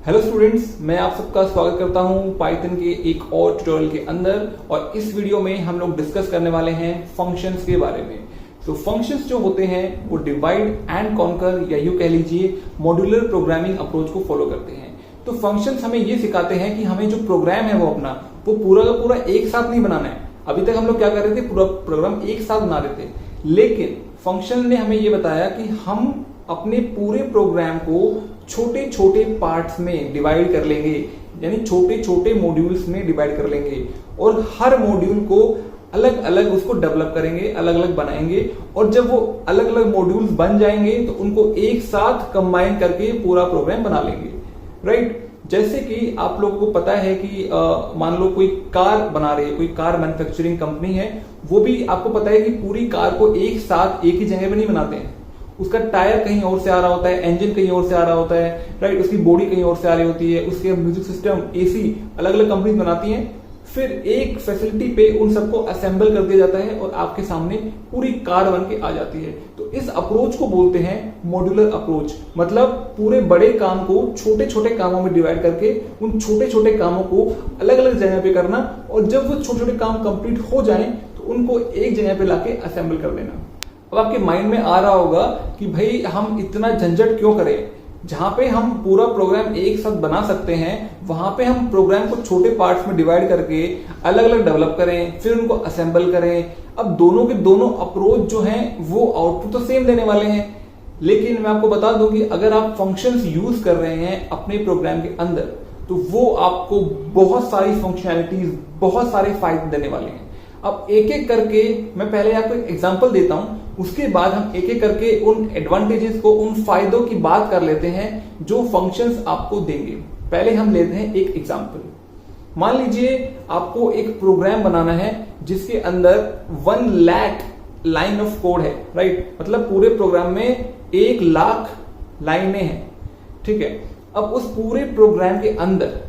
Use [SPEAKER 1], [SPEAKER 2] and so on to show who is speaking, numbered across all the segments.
[SPEAKER 1] Hello students, मैं आप सबका स्वागत करता हूं पाइथन के एक और ट्यूटोरियल के अंदर। और इस वीडियो में हम लोग डिस्कस करने वाले हैं फंक्शंस के बारे में। तो फंक्शंस जो होते हैं वो डिवाइड एंड कॉन्कर या यूं कह लीजिए मॉड्यूलर प्रोग्रामिंग अप्रोच को फॉलो करते हैं। तो फंक्शंस हमें ये सिखाते हैं कि हमें जो प्रोग्राम है वो अपना वो पूरा का पूरा एक साथ नहीं बनाना है। अभी तक हम लोग क्या कर रहे थे, पूरा प्रोग्राम एक साथ बना रहे थे, लेकिन फंक्शन ने हमें ये बताया कि हम अपने पूरे प्रोग्राम को छोटे छोटे पार्ट्स में डिवाइड कर लेंगे, यानी छोटे छोटे मॉड्यूल्स में डिवाइड कर लेंगे और हर मॉड्यूल को अलग अलग उसको डेवलप करेंगे, अलग अलग बनाएंगे। और जब वो अलग अलग मॉड्यूल्स बन जाएंगे तो उनको एक साथ कंबाइन करके पूरा प्रोग्राम बना लेंगे, राइट। जैसे कि आप लोगों को पता है कि मान लो कोई कार बना रही है, कोई कार मैन्युफैक्चरिंग कंपनी है, वो भी आपको पता है कि पूरी कार को एक साथ एक ही जगह पे नहीं बनाते हैं। उसका टायर कहीं और से आ रहा होता है, इंजन कहीं और से आ रहा होता है, राइट। उसकी बॉडी कहीं और से आ रही होती है, उसके म्यूजिक सिस्टम, एसी अलग अलग कंपनी बनाती हैं। फिर एक फैसिलिटी पे उन सबको असेंबल कर दिया जाता है और आपके सामने पूरी कार बन के आ जाती है। तो इस अप्रोच को बोलते हैं मॉड्यूलर अप्रोच। मतलब पूरे बड़े काम को छोटे छोटे कामों में डिवाइड करके उन छोटे छोटे कामों को अलग अलग जगह पे करना, और जब वो छोटे छोटे काम कंप्लीट हो जाएं तो उनको एक जगह पे लाके असेंबल कर देना। अब आपके माइंड में आ रहा होगा कि भाई हम इतना झंझट क्यों करें, जहां पे हम पूरा प्रोग्राम एक साथ बना सकते हैं वहां पे हम प्रोग्राम को छोटे पार्ट्स में डिवाइड करके अलग अलग डेवलप करें, फिर उनको असेंबल करें। अब दोनों के दोनों अप्रोच जो हैं वो आउटपुट तो सेम देने वाले हैं, लेकिन मैं आपको बता दूं कि अगर आप फंक्शंस यूज कर रहे हैं अपने प्रोग्राम के अंदर तो वो आपको बहुत सारी फंक्शनैलिटीज, बहुत सारे फायदे देने वाले हैं। अब एक एक करके मैं पहले आपको एक एग्जांपल देता हूं, उसके बाद हम एक एक करके उन एडवांटेजेस को, उन फायदों की बात कर लेते हैं जो फंक्शंस आपको देंगे। पहले हम लेते हैं एक एग्जांपल। मान लीजिए आपको एक प्रोग्राम बनाना है जिसके अंदर 1 लाख लाइन ऑफ कोड है, राइट। मतलब पूरे प्रोग्राम में 1 लाख लाइनें हैं, ठीक है। अब उस पूरे प्रोग्राम के अंदर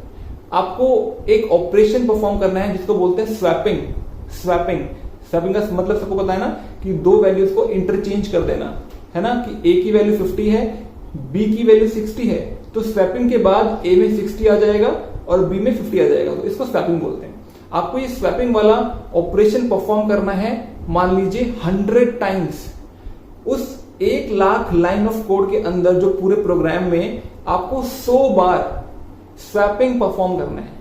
[SPEAKER 1] आपको एक ऑपरेशन परफॉर्म करना है जिसको बोलते हैं स्वैपिंग। स्वैपिंग का मतलब सबको पता है ना कि दो वैल्यूज को इंटरचेंज कर देना, है ना, कि ए की वैल्यू 50 है, बी की वैल्यू 60 है, तो स्वैपिंग के बाद ए में 60 आ जाएगा और बी में 50 आ जाएगा, तो इसको स्वैपिंग बोलते हैं। आपको ये स्वैपिंग वाला ऑपरेशन परफॉर्म करना है, मान लीजिए 100 टाइम्स। उस 1 लाख लाइन ऑफ कोड के अंदर जो पूरे प्रोग्राम में आपको 100 बार स्वैपिंग परफॉर्म करना है,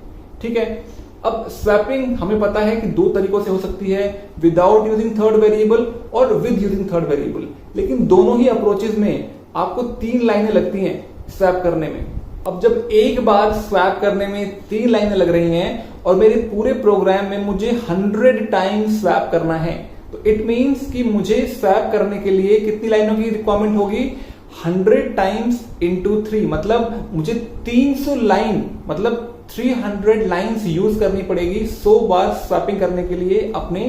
[SPEAKER 1] ठीक है। अब स्वैपिंग हमें पता है कि 2 तरीकों से हो सकती है, विदाउट यूजिंग थर्ड वेरिएबल और विद यूजिंग थर्ड वेरिएबल, लेकिन दोनों ही अप्रोचेस में आपको 3 लाइनें लगती हैं स्वैप करने में। अब जब एक बार स्वैप करने में 3 लाइनें लग रही हैं और मेरे पूरे प्रोग्राम में मुझे 100 टाइम्स स्वैप करना है, तो इट मींस कि मुझे स्वैप करने के लिए कितनी लाइनों की रिक्वायरमेंट होगी, 100 टाइम्स इंटू 3, मतलब मुझे 300 लाइन, मतलब 300 लाइंस यूज करनी पड़ेगी 100 बार स्वैपिंग करने के लिए अपने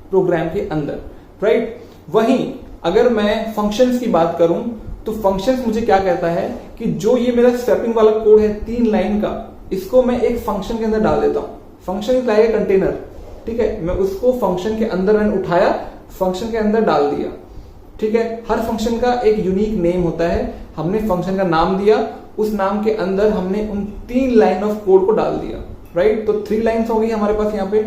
[SPEAKER 1] प्रोग्राम के अंदर, राइट। वहीं अगर मैं फंक्शंस की बात करूं तो फंक्शंस मुझे क्या कहता है कि जो ये मेरा स्वैपिंग वाला कोड है 3 लाइन का, इसको मैं एक फंक्शन के अंदर डाल देता हूं। Function is like a container, ठीक है। मैं उसको फंक्शन के अंदर मैंने उठाया, फंक्शन के अंदर डाल दिया, ठीक है। हर फंक्शन का एक यूनिक नेम होता है, हमने फंक्शन का नाम दिया, उस नाम के अंदर हमने उन 3 लाइन ऑफ कोड को डाल दिया, राइट। तो 3 लाइन्स हो गई हमारे पास यहाँ पे।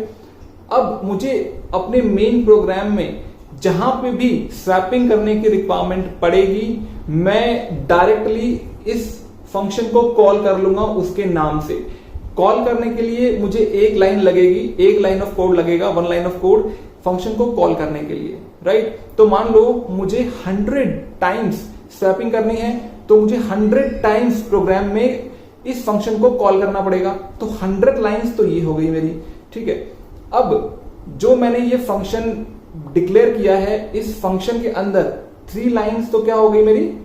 [SPEAKER 1] अब मुझे अपने मेन प्रोग्राम में जहां पे भी स्वैपिंग करने की रिक्वायरमेंट पड़ेगी, मैं डायरेक्टली इस फंक्शन को कॉल कर लूंगा उसके नाम से। कॉल करने के लिए मुझे 1 लाइन लगेगी, 1 लाइन ऑफ कोड लगेगा, 1 लाइन ऑफ कोड फंक्शन को कॉल करने के लिए, राइट। तो मान लो मुझे 100 टाइम्स स्वैपिंग करनी है, तो मुझे 100 टाइम्स प्रोग्राम में इस फंक्शन को कॉल करना पड़ेगा। तो 100 लाइंस तो ये हो गई मेरी, ठीक है। अब जो मैंने ये फंक्शन डिक्लेयर किया है, इस फंक्शन के अंदर 3 लाइंस तो क्या हो गई मेरी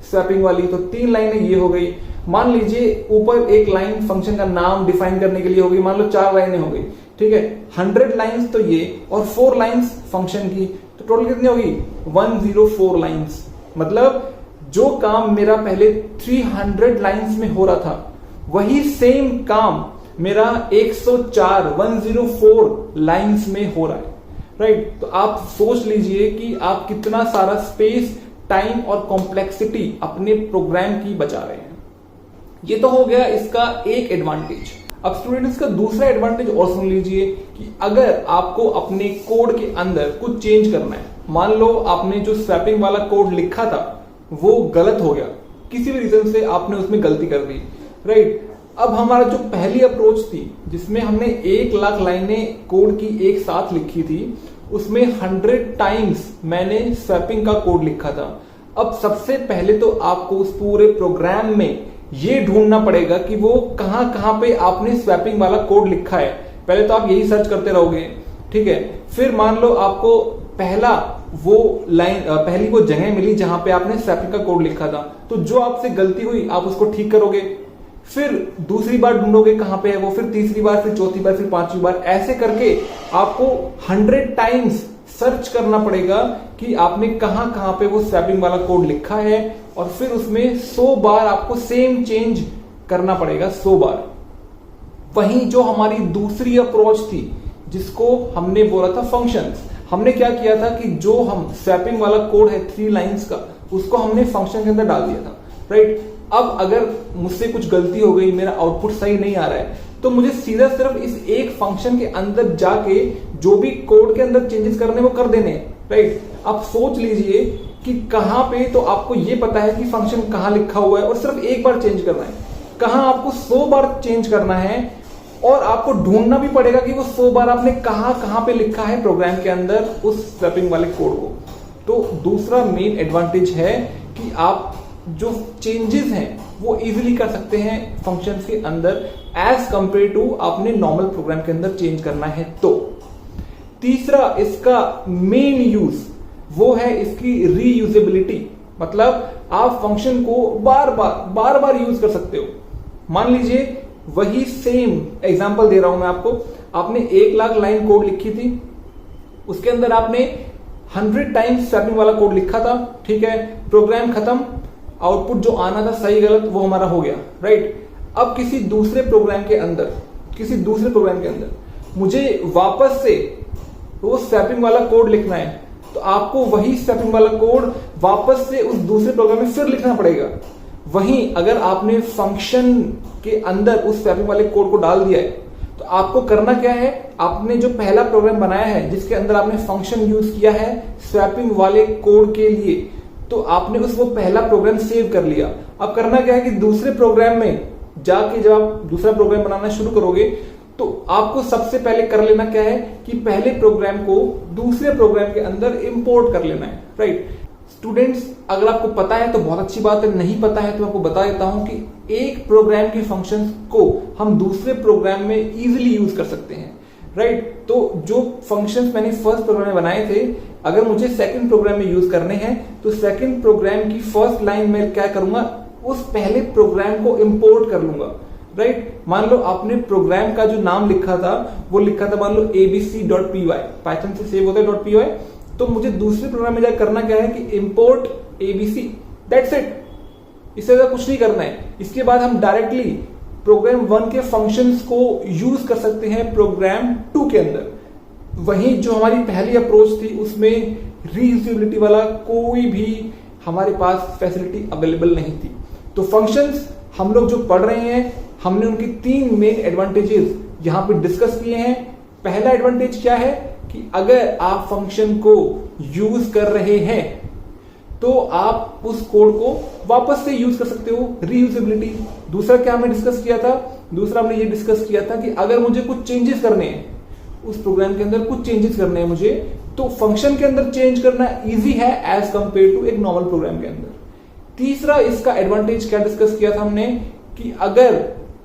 [SPEAKER 1] स्वैपिंग वाली, तो 3 लाइनें ये हो गई। मान लीजिए ऊपर 1 लाइन फंक्शन का नाम डिफाइन करने के लिए हो गई, मान लो 4 लाइनें हो गई, ठीक है। 100 लाइंस तो ये और 4 लाइंस फंक्शन की, तो टोटल कितनी होगी 104 लाइंस। मतलब जो काम मेरा पहले 300 लाइंस में हो रहा था, वही सेम काम मेरा 104 लाइंस में हो रहा है, राइट। तो आप सोच लीजिए कि आप कितना सारा स्पेस, टाइम और कॉम्प्लेक्सिटी अपने प्रोग्राम की बचा रहे हैं। ये तो हो गया इसका एक एडवांटेज। अब स्टूडेंट इसका दूसरा एडवांटेज और सुन लीजिए कि अगर आपको अपने कोड के अंदर कुछ चेंज करना है, मान लो आपने जो स्वैपिंग वाला कोड लिखा था वो गलत हो गया, किसी भी रीजन से आपने उसमें गलती कर दी, राइट। अब हमारा जो पहली अप्रोच थी जिसमें हमने 1,00,000 लाइनें कोड की एक साथ लिखी थी, उसमें 100 टाइम्स मैंने स्वैपिंग का कोड लिखा था। अब सबसे पहले तो आपको उस पूरे प्रोग्राम में ये ढूंढना पड़ेगा कि वो कहां कहां पे आपने स्वैपिंग वाला कोड लिखा है। पहले तो आप यही सर्च करते रहोगे, ठीक है। फिर मान लो आपको पहला वो लाइन, पहली वो जगह मिली जहां पे आपने स्वैपिंग का कोड लिखा था, तो जो आपसे गलती हुई आप उसको ठीक करोगे। फिर दूसरी बार ढूंढोगे कहां पे है वो, फिर तीसरी बार, फिर चौथी बार, फिर पांचवी बार, ऐसे करके आपको 100 टाइम्स सर्च करना पड़ेगा कि आपने कहां कहां पे वो स्वैपिंग वाला कोड लिखा है, और फिर उसमें 100 बार आपको सेम चेंज करना पड़ेगा, 100 बार। वहीं जो हमारी दूसरी अप्रोच थी जिसको हमने बोला था फंक्शंस, हमने क्या किया था कि जो हम स्वैपिंग वाला कोड है 3 लाइंस का, उसको हमने फंक्शन के अंदर डाल दिया था, राइट। अब अगर मुझसे कुछ गलती हो गई, मेरा आउटपुट सही नहीं आ रहा है, तो मुझे सीधा सिर्फ इस एक फंक्शन के अंदर जाके जो भी कोड के अंदर चेंजेस करने वो कर देने, राइट। आप सोच लीजिए कि कहां पे, तो आपको ये पता है कि फंक्शन कहां लिखा हुआ है और सिर्फ एक बार चेंज करना है, कहां आपको 100 बार चेंज करना है, और आपको ढूंढना भी पड़ेगा कि वो 100 बार आपने कहां कहां पे लिखा है प्रोग्राम के अंदर उस स्वैपिंग वाले कोड को। तो दूसरा मेन एडवांटेज है कि आप जो चेंजेस हैं वो इजीली कर सकते हैं फंक्शंस के अंदर एज कंपेयर टू आपने नॉर्मल प्रोग्राम के अंदर चेंज करना है। तो तीसरा इसका मेन यूज वो है इसकी रीयूजेबिलिटी, मतलब आप फंक्शन को बार बार यूज कर सकते हो। मान लीजिए वही सेम एग्जांपल दे रहा हूं मैं आपको, आपने 1,00,000 लाइन कोड लिखी थी, उसके अंदर आपने 100 टाइम्स स्वैपिंग वाला कोड लिखा था, ठीक है। प्रोग्राम खत्म, आउटपुट जो आना था सही गलत वो हमारा हो गया, राइट। अब किसी दूसरे प्रोग्राम के अंदर मुझे वापस से वो स्वैपिंग वाला कोड लिखना है, तो आपको वही स्वैपिंग वाला कोड वापस से उस दूसरे प्रोग्राम में फिर लिखना पड़ेगा। वहीं अगर आपने फंक्शन के अंदर उस स्वैपिंग वाले कोड को डाल दिया है, तो आपको करना क्या है, आपने जो पहला प्रोग्राम बनाया है जिसके अंदर आपने फंक्शन यूज किया है स्वैपिंग वाले कोड के लिए, तो आपने वो पहला प्रोग्राम सेव कर लिया। अब करना क्या है कि दूसरे प्रोग्राम में जाके जब आप दूसरा प्रोग्राम बनाना शुरू करोगे, तो आपको सबसे पहले कर लेना क्या है कि पहले प्रोग्राम को दूसरे प्रोग्राम के अंदर इंपोर्ट कर लेना है, राइट। स्टूडेंट्स, अगर आपको पता है तो बहुत अच्छी बात है, नहीं पता है तो आपको बता देता हूं कि एक प्रोग्राम के फंक्शंस को हम दूसरे प्रोग्राम में इजीली यूज कर सकते हैं, राइट। तो जो फंक्शंस मैंने फर्स्ट प्रोग्राम में बनाए थे, अगर मुझे सेकंड प्रोग्राम में यूज करने हैं, तो सेकंड प्रोग्राम की फर्स्ट लाइन में क्या करूंगा, उस पहले प्रोग्राम को इंपोर्ट कर लूंगा, राइट। मान लो आपने प्रोग्राम का जो नाम लिखा था वो लिखा था मान लो abc.py, पाइथन से सेव होता है .py, तो मुझे दूसरे प्रोग्राम में जाकर करना क्या है कि इंपोर्ट abc, दैट्स इट। इससे ज्यादा कुछ नहीं करना है। इसके बाद हम डायरेक्टली प्रोग्राम 1 के फंक्शंस को यूज कर सकते हैं प्रोग्राम 2 के अंदर। वहीं जो हमारी पहली अप्रोच थी उसमें रीयूजेबिलिटी वाला कोई भी हमारे पास फैसिलिटी अवेलेबल नहीं थी। तो फंक्शंस हम लोग जो पढ़ रहे हैं, हमने उनकी 3 मेन एडवांटेजेस यहां पे डिस्कस किए हैं। पहला एडवांटेज क्या है कि अगर आप फंक्शन को यूज कर रहे हैं तो आप उस कोड को वापस से यूज कर सकते हो, रीयूजेबिलिटी। दूसरा क्या हमने डिस्कस किया था, दूसरा हमने ये डिस्कस किया था कि अगर मुझे कुछ चेंजेस करने हैं उस प्रोग्राम के अंदर, कुछ चेंजेस करने हैं मुझे, तो फंक्शन के अंदर चेंज करना इजी है एज कंपेयर टू एक नॉर्मल प्रोग्राम के अंदर। तीसरा इसका एडवांटेज क्या डिस्कस किया था हमने कि अगर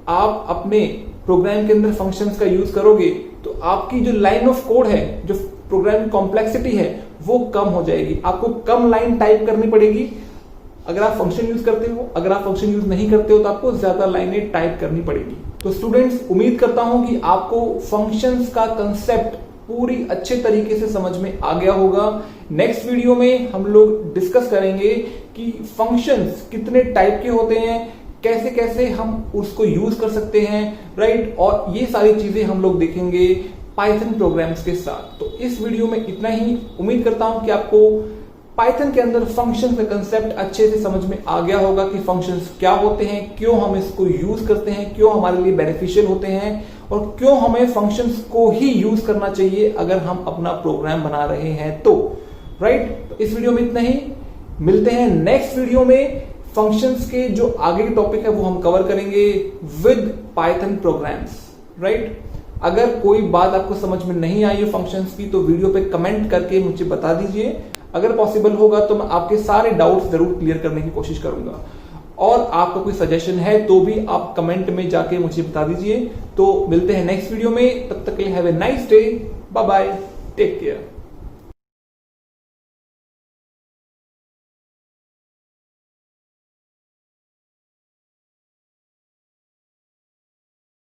[SPEAKER 1] आप अपने प्रोग्राम के अंदर फंक्शंस का यूज करोगे तो आपकी जो लाइन ऑफ कोड है, जो प्रोग्राम कॉम्प्लेक्सिटी है, वो कम हो जाएगी। आपको कम लाइन टाइप करनी पड़ेगी अगर आप फंक्शन यूज करते हो। अगर आप फंक्शन यूज नहीं करते हो तो आपको ज्यादा लाइनें टाइप करनी पड़ेगी। तो स्टूडेंट्स, उम्मीद करता हूं कि आपको फंक्शंस का कंसेप्ट पूरी अच्छे तरीके से समझ में आ गया होगा। नेक्स्ट वीडियो में हम लोग डिस्कस करेंगे कि फंक्शंस कितने टाइप के होते हैं, कैसे कैसे हम उसको यूज कर सकते हैं, राइट। और ये सारी चीजें हम लोग देखेंगे पाइथन प्रोग्राम्स के साथ। तो इस वीडियो में इतना ही। उम्मीद करता हूं कि आपको पाइथन के अंदर फंक्शन का कंसेप्ट अच्छे से समझ में आ गया होगा कि फंक्शंस क्या होते हैं, क्यों हम इसको यूज करते हैं, क्यों हमारे लिए बेनिफिशियल होते हैं और क्यों हमें फंक्शंस को ही यूज करना चाहिए अगर हम अपना प्रोग्राम बना रहे हैं तो। राइट, तो इस वीडियो में इतना ही। मिलते हैं नेक्स्ट वीडियो में। फंक्शंस के जो आगे के टॉपिक है वो हम कवर करेंगे विद पाइथन प्रोग्राम्स। राइट, अगर कोई बात आपको समझ में नहीं आई हो फंक्शंस की तो वीडियो पे कमेंट करके मुझे बता दीजिए। अगर पॉसिबल होगा तो मैं आपके सारे डाउट्स जरूर क्लियर करने की कोशिश करूंगा। और आपका कोई सजेशन है तो भी आप कमेंट में जाके मुझे बता दीजिए। तो मिलते हैं नेक्स्ट वीडियो में, तब तक के लिए have a nice day, bye bye, take care.